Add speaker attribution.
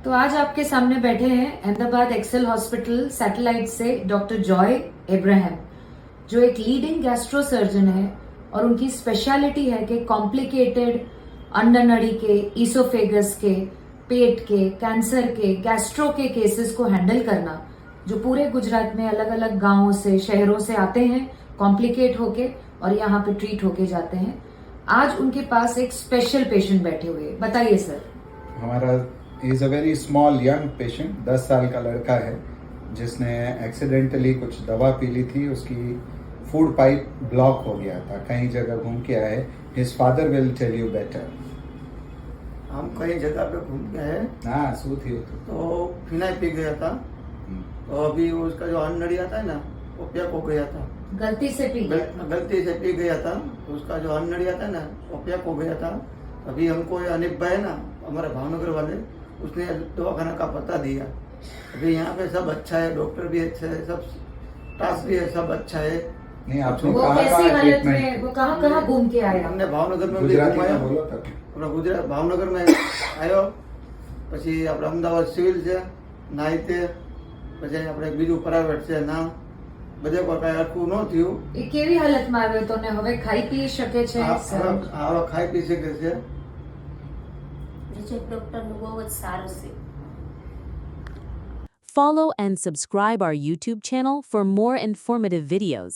Speaker 1: तो आज आपके सामने बैठे हैं अहमदाबाद एक्सेल हॉस्पिटल सैटेलाइट से डॉक्टर जॉय एब्राहम, जो एक लीडिंग गैस्ट्रो सर्जन है और उनकी स्पेशलिटी है कि कॉम्प्लिकेटेड अन्ननड़ी के, ईसोफेगस के, पेट के, कैंसर के, गैस्ट्रो के केसेस को हैंडल करना, जो पूरे गुजरात में अलग अलग गांवों से, शहरों से आते हैं कॉम्प्लिकेट होके और यहाँ पे ट्रीट होके जाते हैं। आज उनके पास एक स्पेशल पेशेंट बैठे हुए हैं। बताइए सर।
Speaker 2: हमारा is a very small young patient, 10 साल का लड़का है जिसने एक्सीडेंटली कुछ दवा पी ली थी। उसकी फूड पाइप ब्लॉक हो गया था, कई जगह घूम के आए। His father will tell you better.
Speaker 3: हम कई जगह पे घूम के आए
Speaker 2: हाँ, सू थी
Speaker 3: तो फिनाइल पी गया था। तो अभी उसका जो अन्नड़ी आता है ना, वो पैक हो गया था।
Speaker 1: गलती से पी गया।
Speaker 3: गलती से पी गया था। तो उसका जो अन्नड़ी आता है ना, वो पैक हो गया था। अभी हमको ये अनिप भाई है ना, हमारे भावनगर वाले, उसने दवाखाना का पता दिया। अभी यहाँ पे सब अच्छा है, डॉक्टर भी अच्छे है, सब स्टाफ भी है, सब अच्छा है।
Speaker 2: नहीं, आपने
Speaker 1: वो
Speaker 2: कहाँ
Speaker 1: कैसी
Speaker 2: कहाँ
Speaker 1: हालत में,
Speaker 2: ट्रीटमेंट?
Speaker 1: वो कहाँ घूम के आया?
Speaker 3: हमने भावनगर में भी
Speaker 2: गुजराती
Speaker 3: घुमाया।
Speaker 2: में बोलो तब।
Speaker 3: अपना गुजरात भावनगर में આવ્યો, પછી આપણે અમદાવાદ સિવિલ છે, નાઈતે, પછી આપણે બીજું પ્રાઇવેટ છે ના, બધે પર કાંઈ અટકું ન થયું।
Speaker 1: એ કેવી હાલતમાં આવ્યો તો ને હવે ખાઈ પી શકે છે?
Speaker 3: હવે ખાઈ પી શકે છે।
Speaker 4: રિચર્ડ ડોક્ટરનું બહુ જ સારું છે।
Speaker 5: Follow and subscribe our YouTube channel for more informative videos.